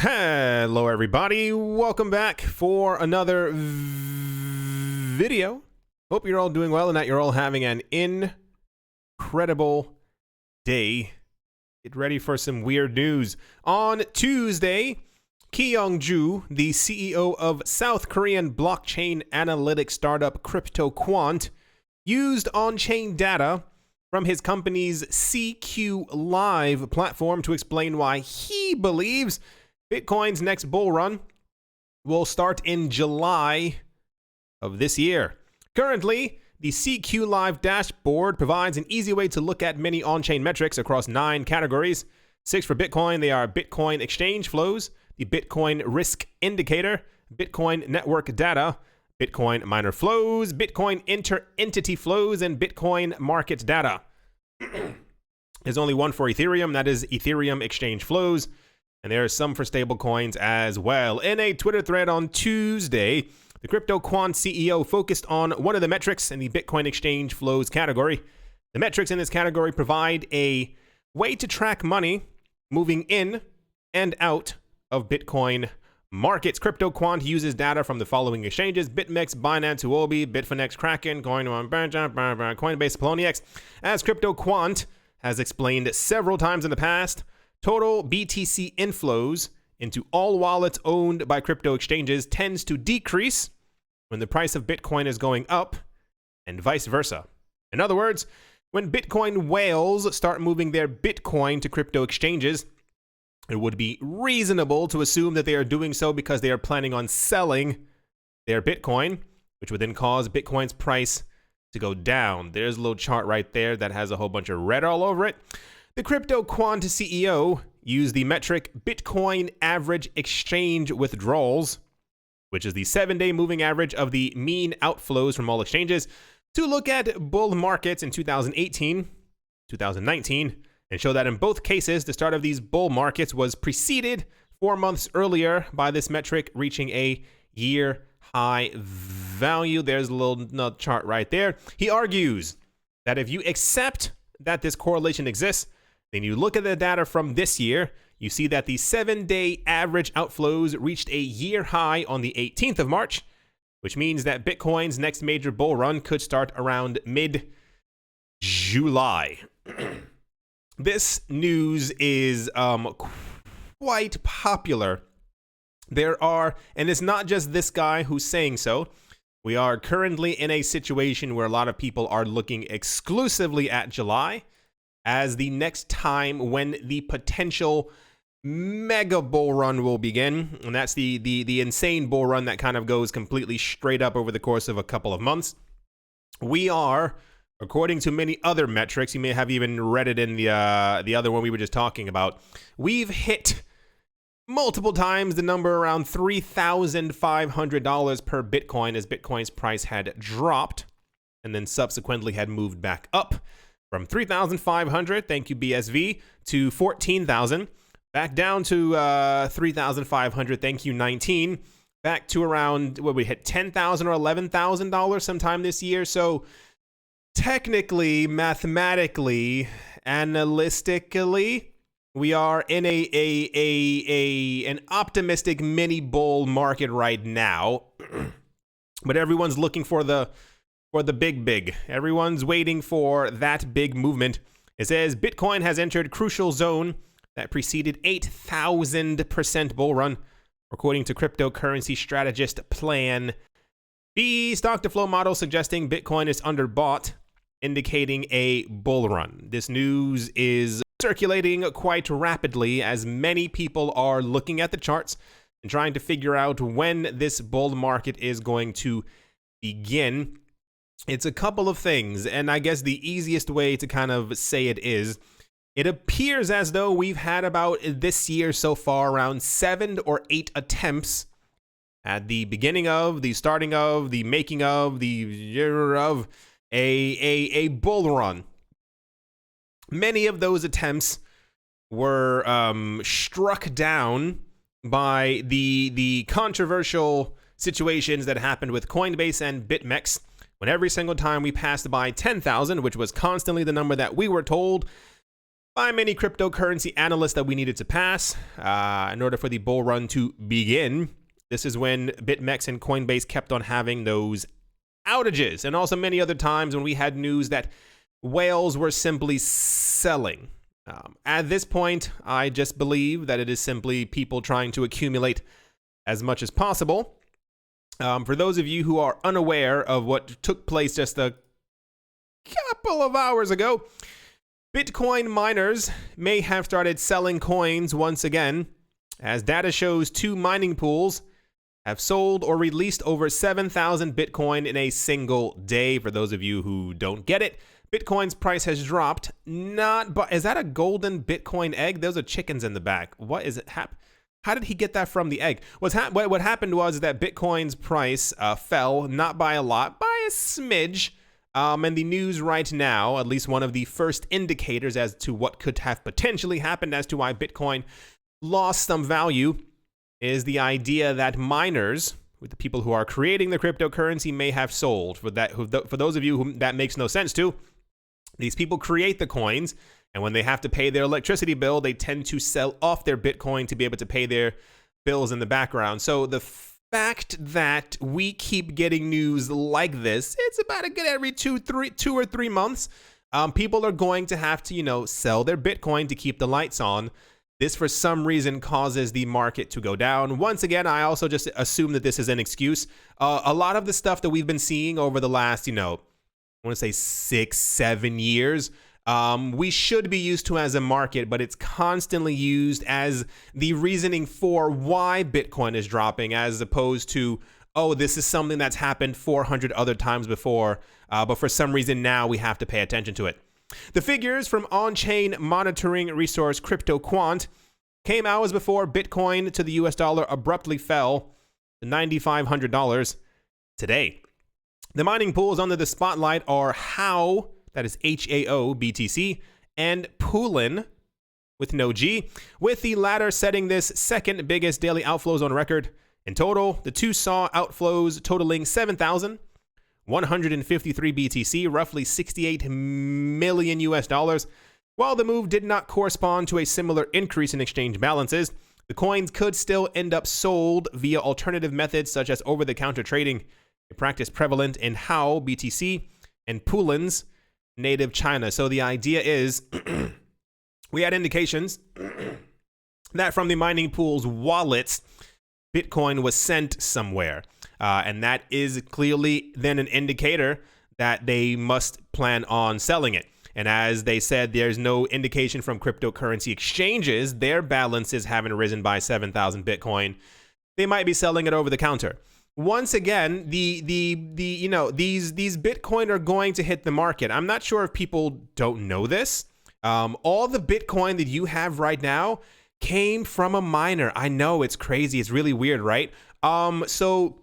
Hello everybody, welcome back for another video. Hope you're all doing well and that you're all having an incredible day. Get ready for some weird news. On Tuesday, Kyung-ju, the CEO of South Korean blockchain analytics startup CryptoQuant, used on-chain data from his company's CQ Live platform to explain why he believes Bitcoin's next bull run will start in July of this year. Currently, the CQ Live dashboard provides an easy way to look at many on-chain metrics across 9 categories. 6 for Bitcoin, they are Bitcoin exchange flows, the Bitcoin risk indicator, Bitcoin network data, Bitcoin miner flows, Bitcoin inter-entity flows, and Bitcoin market data. There's only one for Ethereum, that is Ethereum exchange flows. And there are some for stablecoins as well. In a Twitter thread on Tuesday, the CryptoQuant CEO focused on one of the metrics in the Bitcoin exchange flows category. The metrics in this category provide a way to track money moving in and out of Bitcoin markets. CryptoQuant uses data from the following exchanges: BitMEX, Binance, Huobi, Bitfinex, Kraken, Coinbase, Poloniex. As CryptoQuant has explained several times in the past, total BTC inflows into all wallets owned by crypto exchanges tends to decrease when the price of Bitcoin is going up, and vice versa. In other words, when Bitcoin whales start moving their Bitcoin to crypto exchanges, it would be reasonable to assume that they are doing so because they are planning on selling their Bitcoin, which would then cause Bitcoin's price to go down. There's a little chart right there that has a whole bunch of red all over it. The CryptoQuant CEO used the metric Bitcoin average exchange withdrawals, which is the 7-day moving average of the mean outflows from all exchanges, to look at bull markets in 2018, 2019, and show that in both cases, the start of these bull markets was preceded 4 months earlier by this metric reaching a year high value. There's a little chart right there. He argues that if you accept that this correlation exists, then you look at the data from this year, you see that the 7-day average outflows reached a year high on the 18th of March, which means that Bitcoin's next major bull run could start around mid-July. This news is quite popular. There are, and it's not just this guy who's saying so, we are currently in a situation where a lot of people are looking exclusively at July as the next time when the potential mega bull run will begin. And that's the insane bull run that kind of goes completely straight up over the course of a couple of months. We are, according to many other metrics, you may have even read it in the other one we were just talking about, we've hit multiple times the number around $3,500 per Bitcoin as Bitcoin's price had dropped and then subsequently had moved back up from 3,500, thank you BSV, to 14,000, back down to 3,500, thank you 19, back to around, what we hit, $10,000 or $11,000 sometime this year. So technically, mathematically, analytically, we are in an optimistic mini bull market right now, but everyone's looking for the big. Everyone's waiting for that big movement. It says Bitcoin has entered crucial zone that preceded 8,000% bull run, according to cryptocurrency strategist Plan B. Stock to flow model suggesting Bitcoin is underbought, indicating a bull run. This news is circulating quite rapidly as many people are looking at the charts and trying to figure out when this bull market is going to begin. It's a couple of things, and I guess the easiest way to kind of say it is, it appears as though we've had about this year so far around 7 or 8 attempts at the beginning of, the starting of, the making of, the year of a bull run. Many of those attempts were struck down by the controversial situations that happened with Coinbase and BitMEX. When every single time we passed by 10,000, which was constantly the number that we were told, by many cryptocurrency analysts that we needed to pass in order for the bull run to begin. This is when BitMEX and Coinbase kept on having those outages, and also many other times when we had news that whales were simply selling. At this point, I just believe that it is simply people trying to accumulate as much as possible. For those of you who are unaware of what took place just a couple of hours ago, Bitcoin miners may have started selling coins once again, as data shows 2 mining pools have sold or released over 7,000 Bitcoin in a single day. For those of you who don't get it, Bitcoin's price has dropped. Is that a golden Bitcoin egg? Those are chickens in the back. What is it? How did he get that from the egg? What happened was that Bitcoin's price fell, not by a lot, by a smidge. And the news right now, at least one of the first indicators as to what could have potentially happened as to why Bitcoin lost some value, is the idea that miners, with the people who are creating the cryptocurrency, may have sold. For those of you whom that makes no sense to, these people create the coins, and when they have to pay their electricity bill, they tend to sell off their Bitcoin to be able to pay their bills in the background. So the fact that we keep getting news like this, it's about a good every 2 or 3 months. People are going to have to, sell their Bitcoin to keep the lights on. This, for some reason, causes the market to go down. Once again, I also just assume that this is an excuse. A lot of the stuff that we've been seeing over the last, I want to say 6-7 years, we should be used to as a market, but it's constantly used as the reasoning for why Bitcoin is dropping, as opposed to, oh, this is something that's happened 400 other times before, but for some reason now we have to pay attention to it. The figures from on-chain monitoring resource CryptoQuant came hours before Bitcoin to the US dollar abruptly fell to $9,500 today. The mining pools under the spotlight are HAO, that is HAO BTC, and Poolin, with no G, with the latter setting this second biggest daily outflows on record. In total, the two saw outflows totaling 7,153 BTC, roughly 68 million US dollars. While the move did not correspond to a similar increase in exchange balances, the coins could still end up sold via alternative methods such as over-the-counter trading, a practice prevalent in HAO BTC and Poolin's native China. So the idea is we had indications that from the mining pool's wallets, Bitcoin was sent somewhere. And that is clearly then an indicator that they must plan on selling it. And as they said, there's no indication from cryptocurrency exchanges their balances haven't risen by 7,000 Bitcoin. They might be selling it over the counter. Once again, these Bitcoin are going to hit the market. I'm not sure if people don't know this. All the Bitcoin that you have right now came from a miner. I know, it's crazy. It's really weird, right? So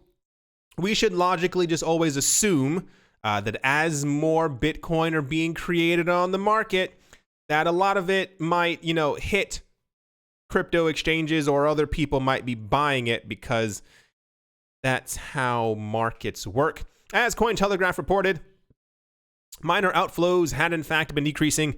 we should logically just always assume that as more Bitcoin are being created on the market, that a lot of it might, hit crypto exchanges, or other people might be buying it, because that's how markets work. As Cointelegraph reported, miner outflows had in fact been decreasing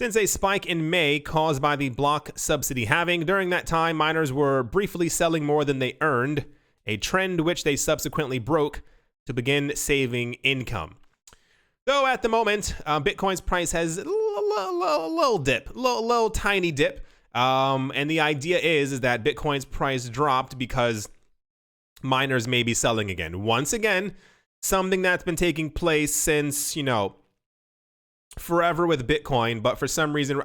since a spike in May caused by the block subsidy halving. During that time, miners were briefly selling more than they earned, a trend which they subsequently broke to begin saving income. Though at the moment, Bitcoin's price has a little tiny dip. And the idea is that Bitcoin's price dropped because miners may be selling again. Once again, something that's been taking place since, forever with Bitcoin, but for some reason,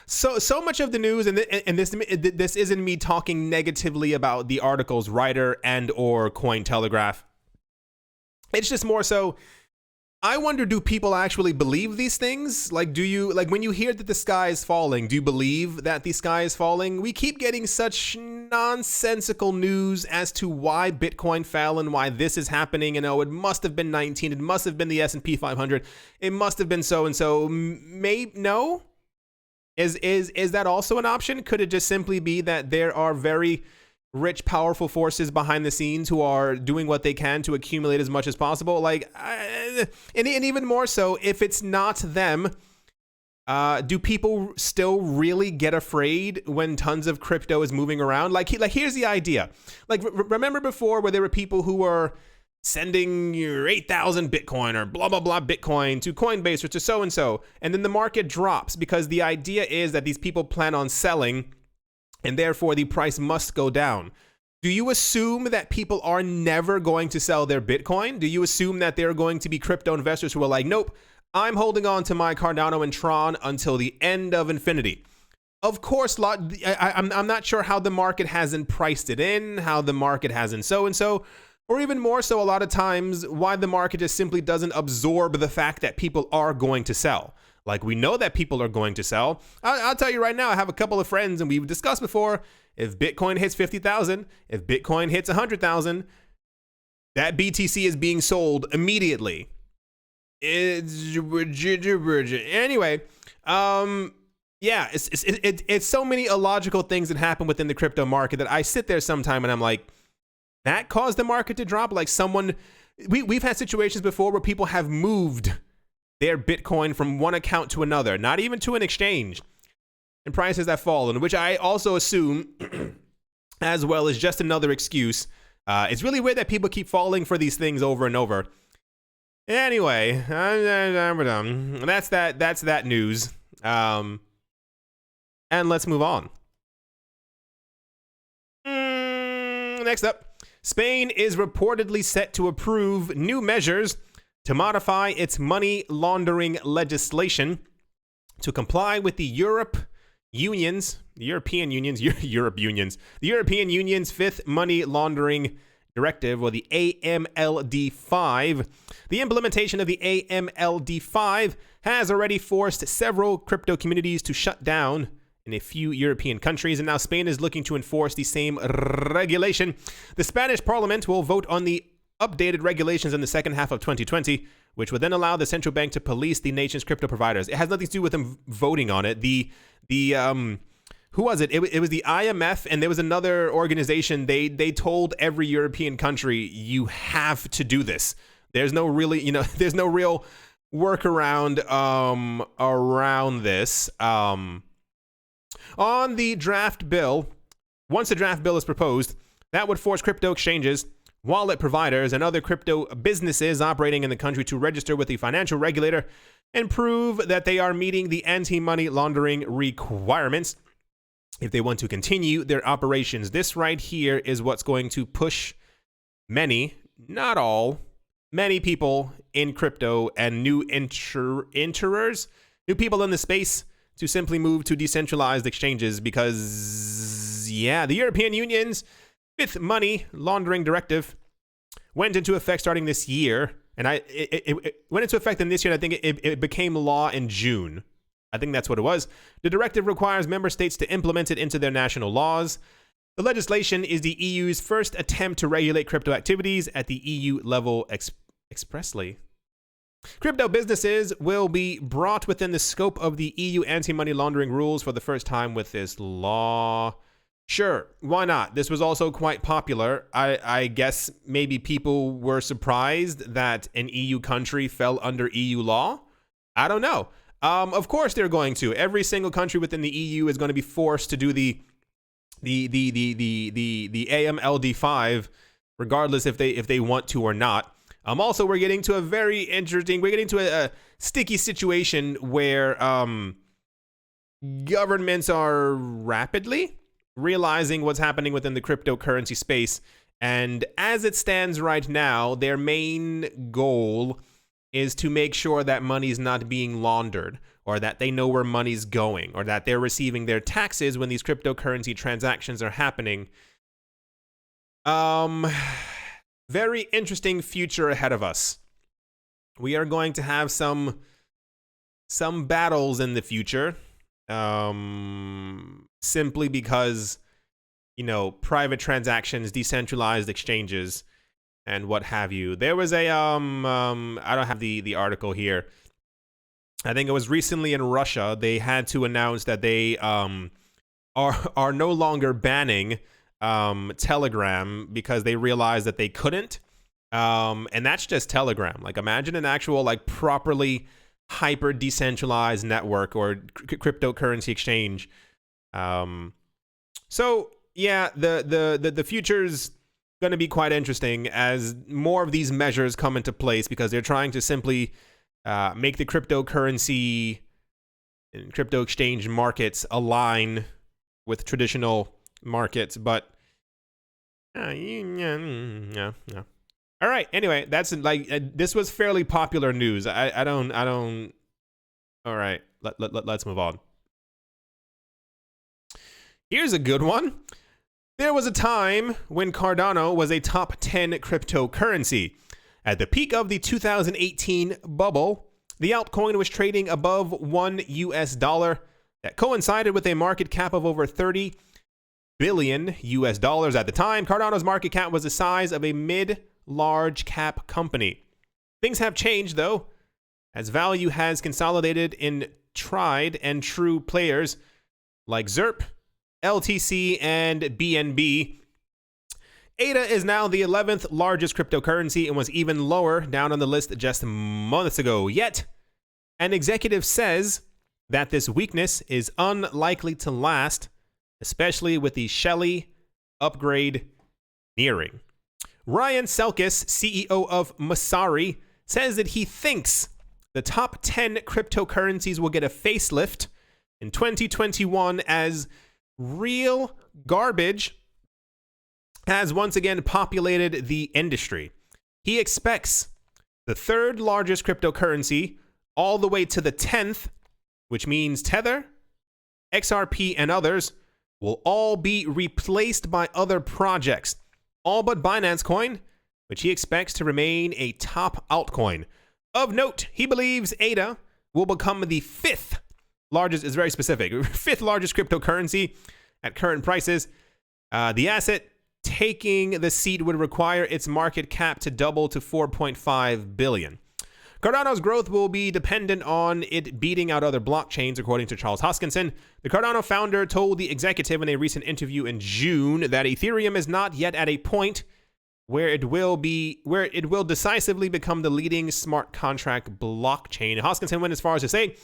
so much of the news, and this isn't me talking negatively about the article's writer and or Cointelegraph. It's just more so, I wonder, do people actually believe these things? Like, when you hear that the sky is falling, do you believe that the sky is falling? We keep getting such nonsensical news as to why Bitcoin fell and why this is happening. And it must have been 19. It must have been the S&P 500. It must have been so and so. No? Is that also an option? Could it just simply be that there are very rich, powerful forces behind the scenes who are doing what they can to accumulate as much as possible? And even more so, if it's not them, Do people still really get afraid when tons of crypto is moving around? Like here's the idea. Like, remember before where there were people who were sending your 8,000 Bitcoin or blah, blah, blah Bitcoin to Coinbase or to so-and-so, and then the market drops because the idea is that these people plan on selling and therefore the price must go down. Do you assume that people are never going to sell their Bitcoin? Do you assume that there are going to be crypto investors who are like, nope, I'm holding on to my Cardano and Tron until the end of infinity? Of course, I'm not sure how the market hasn't priced it in, how the market hasn't so-and-so, or even more so a lot of times why the market just simply doesn't absorb the fact that people are going to sell. Like, we know that people are going to sell. I'll tell you right now, I have a couple of friends, and we've discussed before, if Bitcoin hits 50,000, if Bitcoin hits 100,000, that BTC is being sold immediately. Anyway, yeah, it's so many illogical things that happen within the crypto market that I sit there sometime and I'm like, that caused the market to drop. Like, we've had situations before where people have moved their Bitcoin from one account to another, not even to an exchange, and prices have fallen, which I also assume as well is just another excuse. It's really weird that people keep falling for these things over and over. Anyway, that's that news. And let's move on. Next up, Spain is reportedly set to approve new measures to modify its money laundering legislation to comply with the European Union's fifth money laundering directive, or the AMLD5. The implementation of the AMLD5 has already forced several crypto communities to shut down in a few European countries, and now Spain is looking to enforce the same regulation. The Spanish parliament will vote on the updated regulations in the second half of 2020, which would then allow the central bank to police the nation's crypto providers. It has nothing to do with them voting on it. Who was it? It was the IMF, and there was another organization. They told every European country, you have to do this. There's no really, there's no real workaround around this. On the draft bill, once the draft bill is proposed, that would force crypto exchanges, wallet providers, and other crypto businesses operating in the country to register with the financial regulator and prove that they are meeting the anti-money laundering requirements if they want to continue their operations. This right here is what's going to push many, not all, many people in crypto and new enterers, new people in the space, to simply move to decentralized exchanges because, yeah, the European Union's fifth money laundering directive went into effect starting this year. And it went into effect in this year, and I think it became law in June. I think that's what it was. The directive requires member states to implement it into their national laws. The legislation is the EU's first attempt to regulate crypto activities at the EU level expressly. Crypto businesses will be brought within the scope of the EU anti-money laundering rules for the first time with this law. Sure, why not? This was also quite popular. I guess maybe people were surprised that an EU country fell under EU law. I don't know. Of course they're going to. Every single country within the EU is going to be forced to do the AMLD5, regardless if they want to or not. Also, we're getting to a sticky situation where governments are rapidly realizing what's happening within the cryptocurrency space. And as it stands right now, their main goal is to make sure that money's not being laundered, or that they know where money's going, or that they're receiving their taxes when these cryptocurrency transactions are happening. Very interesting future ahead of us. We are going to have some battles in the future, simply because, private transactions, decentralized exchanges, and what have you. There was a I don't have the article here. I think it was recently in Russia. They had to announce that they are no longer banning Telegram because they realized that they couldn't. And that's just Telegram. Like, imagine an actual, properly hyper decentralized network or cryptocurrency exchange. So yeah, the future's going to be quite interesting as more of these measures come into place, because they're trying to simply make the cryptocurrency and crypto exchange markets align with traditional markets. But yeah. All right. Anyway, that's like this was fairly popular news. I don't. All right. Let's move on. Here's a good one. There was a time when Cardano was a top 10 cryptocurrency. At the peak of the 2018 bubble, the altcoin was trading above $1. That coincided with a market cap of over $30 billion at the time. Cardano's market cap was the size of a mid-large cap company. Things have changed, though, as value has consolidated in tried and true players like ZERP, LTC, and BNB. ADA is now the 11th largest cryptocurrency and was even lower down on the list just months ago. Yet, an executive says that this weakness is unlikely to last, especially with the Shelley upgrade nearing. Ryan Selkis, CEO of Masari, says that he thinks the top 10 cryptocurrencies will get a facelift in 2021 as real garbage has once again populated the industry. He expects the third largest cryptocurrency all the way to the 10th, which means Tether, XRP, and others, will all be replaced by other projects, all but Binance Coin, which he expects to remain a top altcoin. Of note, he believes ADA will become the fifth largest, is very specific, fifth largest cryptocurrency at current prices. The asset taking the seat would require its market cap to double to $4.5 billion. Cardano's growth will be dependent on it beating out other blockchains, according to Charles Hoskinson. The Cardano founder told the executive in a recent interview in June that Ethereum is not yet at a point where it will decisively become the leading smart contract blockchain. Hoskinson went as far as to say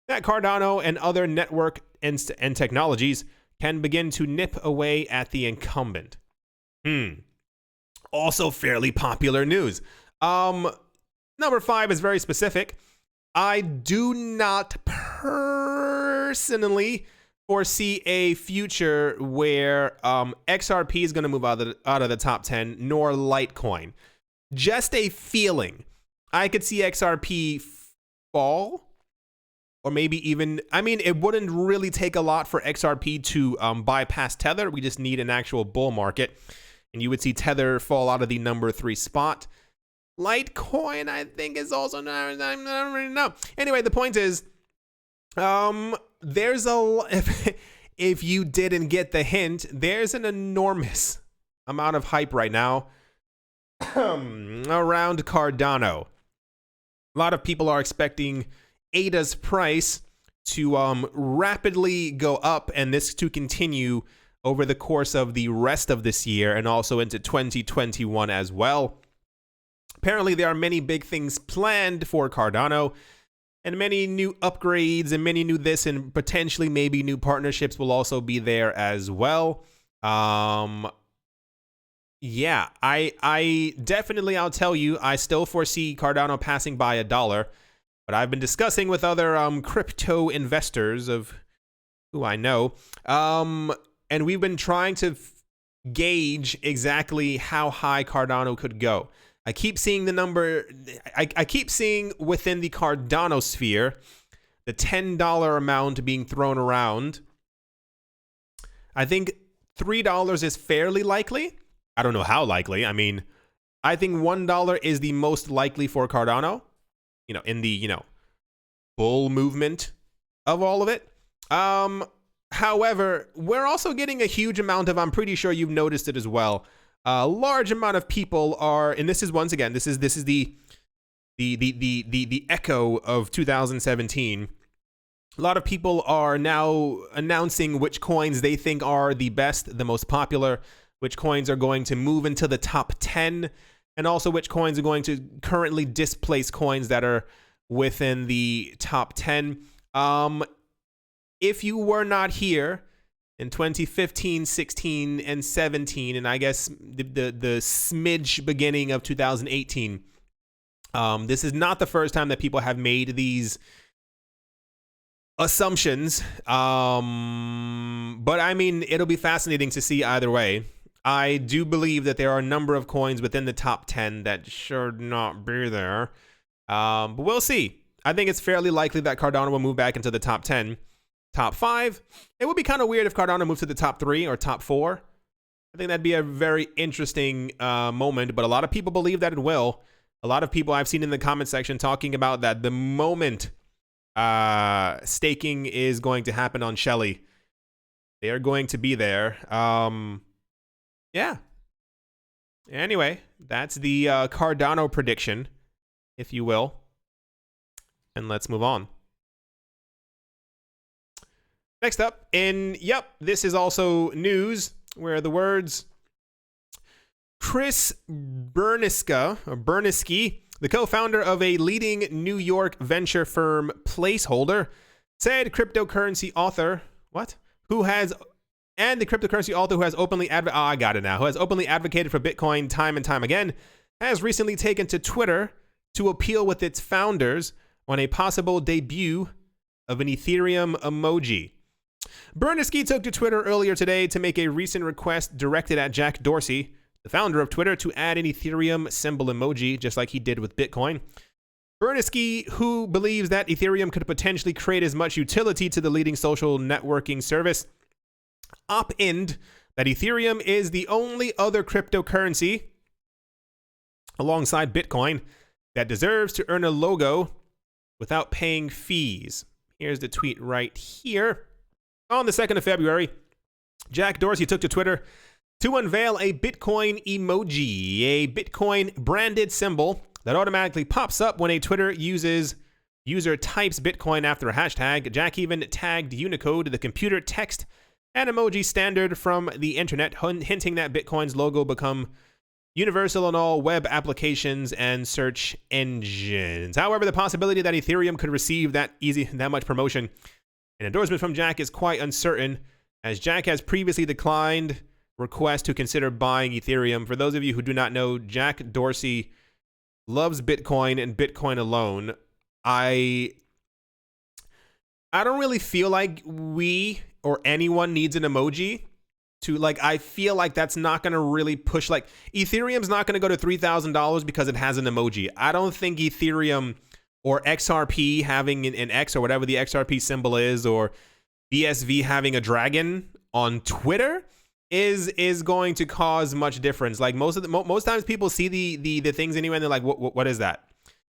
that Cardano and other network and technologies can begin to nip away at the incumbent. Also fairly popular news. Number 5 is very specific. I do not personally foresee a future where XRP is going to move out of the top 10, nor Litecoin. Just a feeling. I could see XRP fall, or maybe even, I mean, it wouldn't really take a lot for XRP to bypass Tether. We just need an actual bull market, and you would see Tether fall out of the number 3 spot. Litecoin, I think, is also not, I don't really know. Anyway, the point is, there's if you didn't get the hint, there's an enormous amount of hype right now around Cardano. A lot of people are expecting ADA's price to rapidly go up, and this to continue over the course of the rest of this year and also into 2021 as well. Apparently, there are many big things planned for Cardano, and many new upgrades and many new this, and potentially maybe new partnerships will also be there as well. Yeah, I definitely, I'll tell you, I still foresee Cardano passing by $1, but I've been discussing with other crypto investors of who I know, and we've been trying to gauge exactly how high Cardano could go. I keep seeing the number, I keep seeing within the Cardano sphere, the $10 amount being thrown around. I think $3 is fairly likely. I don't know how likely. I mean, I think $1 is the most likely for Cardano, in the, bull movement of all of it. However, we're also getting a huge amount of, I'm pretty sure you've noticed it as well, a large amount of people are, and this is once again, this is the echo of 2017. A lot of people are now announcing which coins they think are the best, the most popular, which coins are going to move into the top 10, and also which coins are going to currently displace coins that are within the top 10. If you were not here in 2015, 16, and 17, and I guess the smidge beginning of 2018, this is not the first time that people have made these assumptions. But I mean, it'll be fascinating to see either way. I do believe that there are a number of coins within the top 10 that should not be there. But we'll see. I think it's fairly likely that Cardano will move back into the top 10. Top 5, it would be kind of weird if Cardano moves to the top 3 or top 4. I think that'd be a very interesting moment, but a lot of people believe that it will. A lot of people I've seen in the comment section talking about that the moment staking is going to happen on Shelly, they are going to be there. Yeah. Anyway, that's the Cardano prediction, if you will. And let's move on. Next up, this is also news where the words Chris Bernisky, the co-founder of a leading New York venture firm Placeholder, said cryptocurrency author, who has openly advocated for Bitcoin time and time again, has recently taken to Twitter to appeal with its founders on a possible debut of an Ethereum emoji. Bernisky took to Twitter earlier today to make a recent request directed at Jack Dorsey, the founder of Twitter, to add an Ethereum symbol emoji, just like he did with Bitcoin. Bernisky, who believes that Ethereum could potentially create as much utility to the leading social networking service, op-ined that Ethereum is the only other cryptocurrency, alongside Bitcoin, that deserves to earn a logo without paying fees. Here's the tweet right here. On the 2nd of February, Jack Dorsey took to Twitter to unveil a Bitcoin emoji, a Bitcoin branded symbol that automatically pops up when a Twitter user types Bitcoin after a hashtag. Jack even tagged Unicode, the computer text and emoji standard from the internet, hinting that Bitcoin's logo become universal on all web applications and search engines. However, the possibility that Ethereum could receive that much promotion and endorsement from Jack is quite uncertain, as Jack has previously declined requests to consider buying Ethereum. For those of you who do not know, Jack Dorsey loves Bitcoin and Bitcoin alone. I don't really feel like we or anyone needs an emoji to, like, I feel like that's not going to really push, like, Ethereum's not going to go to $3,000 because it has an emoji. I don't think Ethereum or XRP having an X or whatever the XRP symbol is, or BSV having a dragon on Twitter is going to cause much difference. Like most times people see the things anyway and they're like, what is that?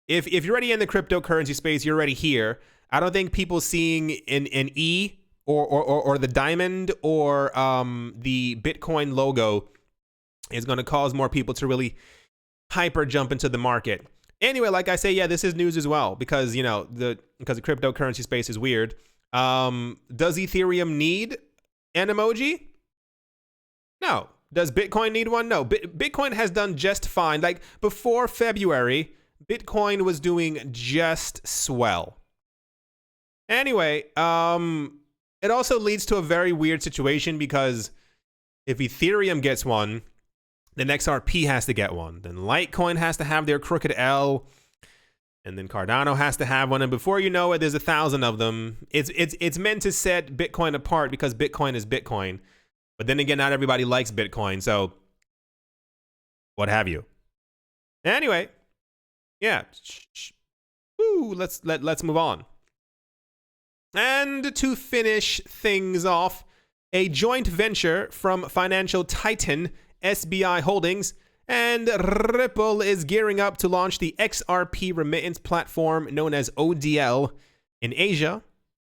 If you're already in the cryptocurrency space, you're already here. I don't think people seeing an E or the diamond or the Bitcoin logo is going to cause more people to really hyper jump into the market. Anyway, like I say, yeah, this is news as well, because, you know, because the cryptocurrency space is weird. Does Ethereum need an emoji? No. Does Bitcoin need one? No. Bitcoin has done just fine. Like, before February, Bitcoin was doing just swell. Anyway, it also leads to a very weird situation, because if Ethereum gets one, then XRP has to get one. Then Litecoin has to have their crooked L. And then Cardano has to have one. And before you know it, there's 1,000 of them. It's meant to set Bitcoin apart because Bitcoin is Bitcoin. But then again, not everybody likes Bitcoin. So what have you. Anyway, yeah. Woo, let's move on. And to finish things off, a joint venture from financial titan SBI Holdings and Ripple is gearing up to launch the XRP Remittance platform known as ODL in Asia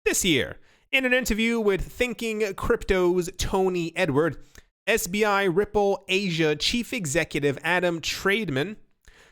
this year. In an interview with Thinking Crypto's Tony Edward, SBI Ripple Asia Chief Executive Adam Trademan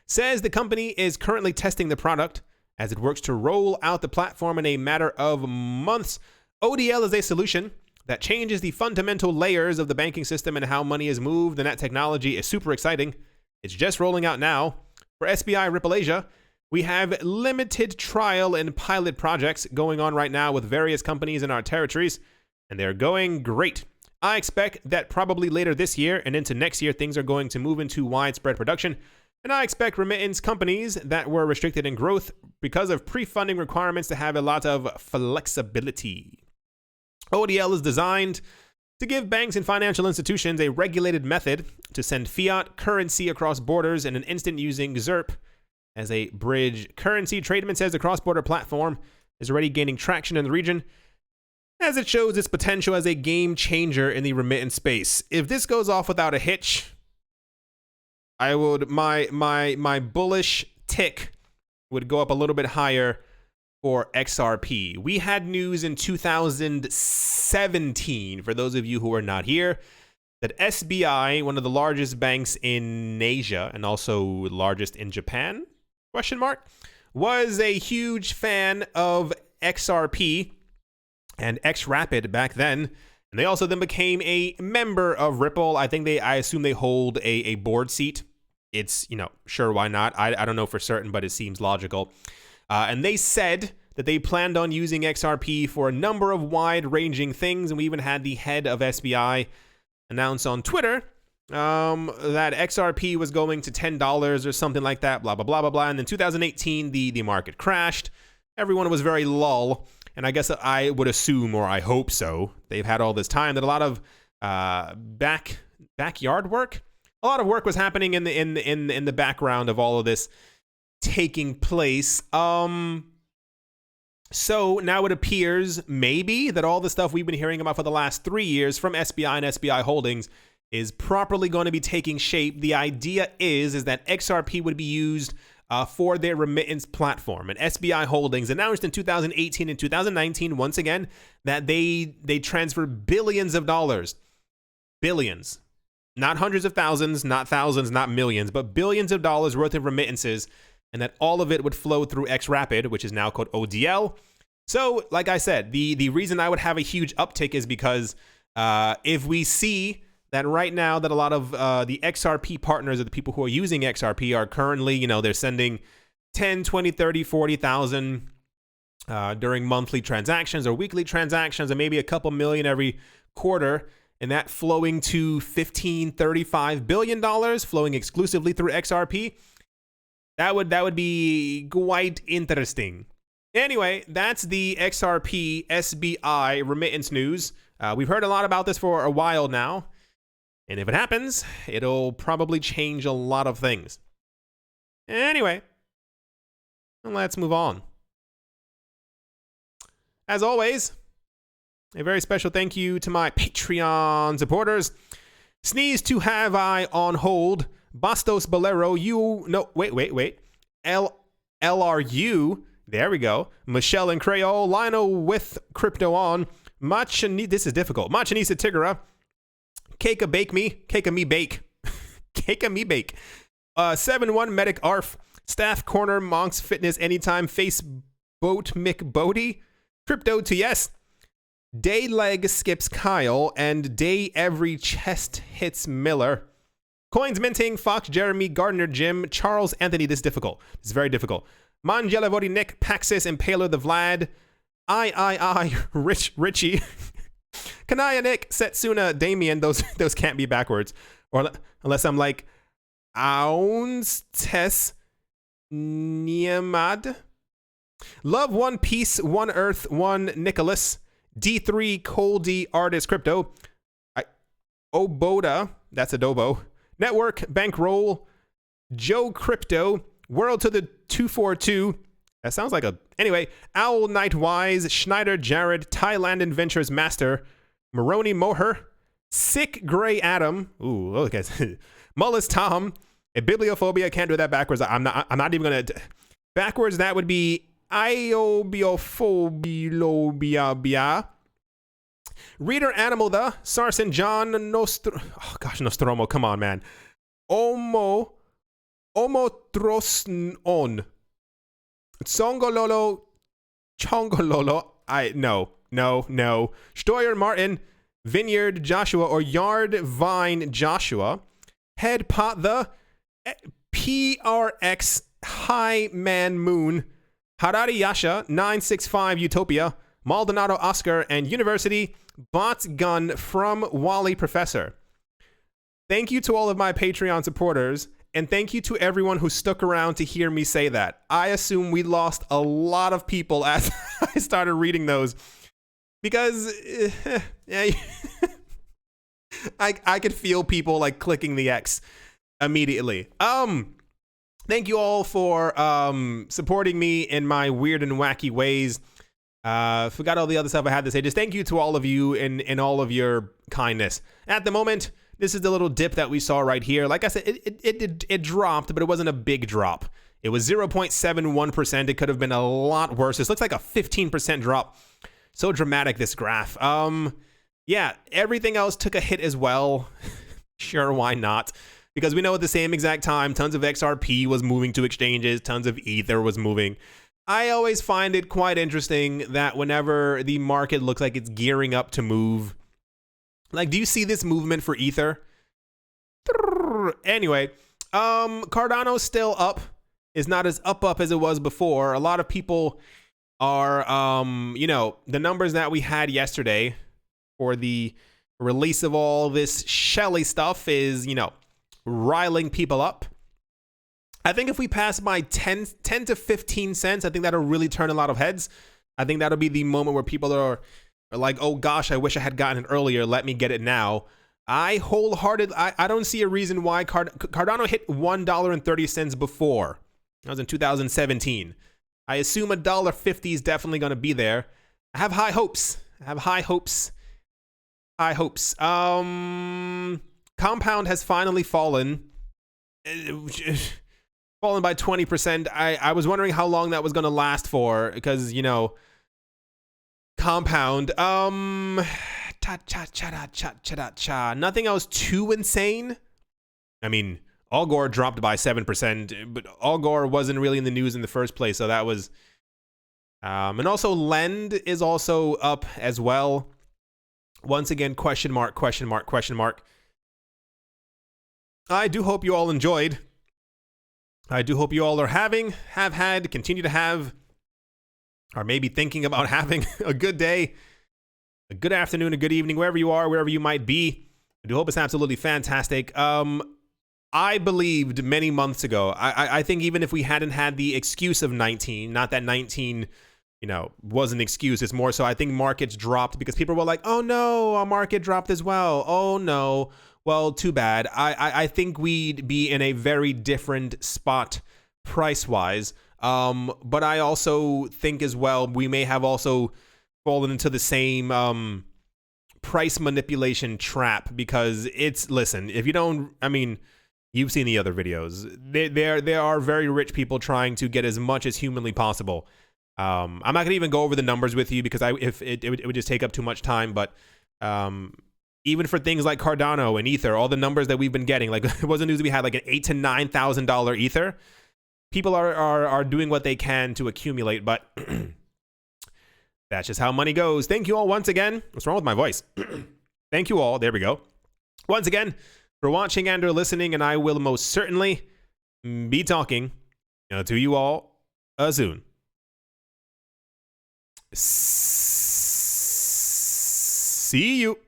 says the company is currently testing the product as it works to roll out the platform in a matter of months. ODL is a solution that changes the fundamental layers of the banking system and how money is moved, and that technology is super exciting. It's just rolling out now. For SBI Ripple Asia, We have limited trial and pilot projects going on right now with various companies in our territories, and they're going great. I expect that probably later this year and into next year, things are going to move into widespread production, and I expect remittance companies that were restricted in growth because of pre-funding requirements to have a lot of flexibility. ODL is designed to give banks and financial institutions a regulated method to send fiat currency across borders in an instant using XRP as a bridge currency. Tradement says the cross-border platform is already gaining traction in the region as it shows its potential as a game changer in the remittance space. If this goes off without a hitch, I would my bullish tick would go up a little bit higher for XRP. We had news in 2017, for those of you who are not here, that SBI, one of the largest banks in Asia and also largest in Japan, question mark, was a huge fan of XRP and XRapid back then. And they also then became a member of Ripple. I assume they hold a board seat. It's, sure, why not? I don't know for certain, but it seems logical. And they said that they planned on using XRP for a number of wide-ranging things. And we even had the head of SBI announce on Twitter that XRP was going to $10 or something like that, blah, blah, blah, blah, blah. And in 2018, the market crashed. Everyone was very lull. And I guess I would assume, or I hope so, they've had all this time that a lot of backyard work, a lot of work was happening in the background of all of this taking place. So now it appears maybe that all the stuff we've been hearing about for the last 3 years from SBI and SBI Holdings is properly going to be taking shape. The idea is that XRP would be used for their remittance platform. And SBI Holdings announced in 2018 and 2019, once again, that they transfer billions of dollars. Billions. Not hundreds of thousands, not millions, but billions of dollars worth of remittances, and that all of it would flow through XRapid, which is now called ODL. So, like I said, the reason I would have a huge uptick is because if we see that right now that a lot of the XRP partners or the people who are using XRP are currently, they're sending 10, 20, 30, 40,000 during monthly transactions or weekly transactions, and maybe a couple million every quarter, and that flowing to $15, $35 billion flowing exclusively through XRP. That would be quite interesting. Anyway, that's the XRP SBI remittance news. We've heard a lot about this for a while now. And if it happens, it'll probably change a lot of things. Anyway, let's move on. As always, a very special thank you to my Patreon supporters. Sneeze to have I on hold. Bastos Bolero, wait. LRU, there we go. Michelle and Creole, Lionel with Crypto on. This is difficult. Machanisa Tigera, Cake of Me Bake. Cake of Me Bake. 7-1 Medic ARF, Staff Corner, Monks Fitness Anytime, Face Boat McBodie, Crypto to Yes, Day Leg Skips Kyle, and Day Every Chest Hits Miller. Coins Minting, Fox, Jeremy, Gardner, Jim, Charles, Anthony. This is difficult. This is very difficult. Manjela Vodi, Nick, Paxis, Impaler, the Vlad, Richie, Kanaya, Nick, Setsuna, Damien. Those can't be backwards. Or unless I'm like, Ounce, Tess, Niamad. Love, One Piece, One Earth, One Nicholas, D3, Coldy, Artist, Crypto, Oboda, that's Adobo, Network, Bankroll, Joe Crypto, World to the 242. That sounds like anyway, Owl Night Wise, Schneider, Jared, Thailand Adventures Master, Maroney Moher, Sick Gray Adam. Ooh, okay. Mullis Tom, a Bibliophobia. Can't do that backwards. I'm not even gonna. Backwards, that would be Iobiophobia. Reader Animal the Sarson John Nostromo, come on, man. Omotrosnon Tsongololo Chongololo. No. Steuer Martin, Vineyard Joshua, or Yard Vine Joshua, Head Pot the PRX Hi Man Moon, Harari Yasha, 965 Utopia, Maldonado Oscar, and University Bots Gun from Wally Professor. Thank you to all of my Patreon supporters, and thank you to everyone who stuck around to hear me say that. I assume we lost a lot of people as I started reading those, because I could feel people like clicking the X immediately. Thank you all for supporting me in my weird and wacky ways. Forgot all the other stuff I had to say. Just thank you to all of you in all of your kindness. At the moment, this is the little dip that we saw right here. Like I said, it dropped, but it wasn't a big drop. It was 0.71%. It could have been a lot worse. This looks like a 15% drop. So dramatic, this graph. Yeah, everything else took a hit as well. Sure, why not? Because we know at the same exact time, tons of XRP was moving to exchanges, tons of Ether was moving. I always find it quite interesting that whenever the market looks like it's gearing up to move, like, do you see this movement for Ether? Anyway, Cardano's still up. It's not as up as it was before. A lot of people are, you know, the numbers that we had yesterday for the release of all this Shelly stuff is, you know, riling people up. I think if we pass by 10 to 15 cents, I think that'll really turn a lot of heads. I think that'll be the moment where people are like, oh gosh, I wish I had gotten it earlier. Let me get it now. I don't see a reason why Cardano hit $1.30 before. That was in 2017. I assume $1.50 is definitely going to be there. I have high hopes. Compound has finally fallen. Fallen by 20%. I was wondering how long that was going to last for, because, you know, Compound. Nothing else too insane. I mean, Algor dropped by 7%, but Algor wasn't really in the news in the first place, so that was... and also Lend is also up as well. Once again, question mark. I do hope you all enjoyed. I do hope you all are have had, continue to have, or maybe thinking about having a good day, a good afternoon, a good evening, wherever you are, wherever you might be. I do hope it's absolutely fantastic. I believed many months ago, I think even if we hadn't had the excuse of 19, not that 19, you know, was an excuse, it's more so I think markets dropped because people were like, oh no, our market dropped as well. Oh no. Well, too bad. I think we'd be in a very different spot price-wise. But I also think as well, we may have also fallen into the same price manipulation trap, because it's, listen, if you don't, I mean, you've seen the other videos. There are very rich people trying to get as much as humanly possible. I'm not going to even go over the numbers with you because it would just take up too much time, but... even for things like Cardano and Ether, all the numbers that we've been getting, like it wasn't news we had like an $8,000 to $9,000 Ether. People are doing what they can to accumulate, but that's just how money goes. Thank you all once again. What's wrong with my voice? Thank you all. There we go. Once again for watching and or listening, and I will most certainly be talking to you all soon. See you.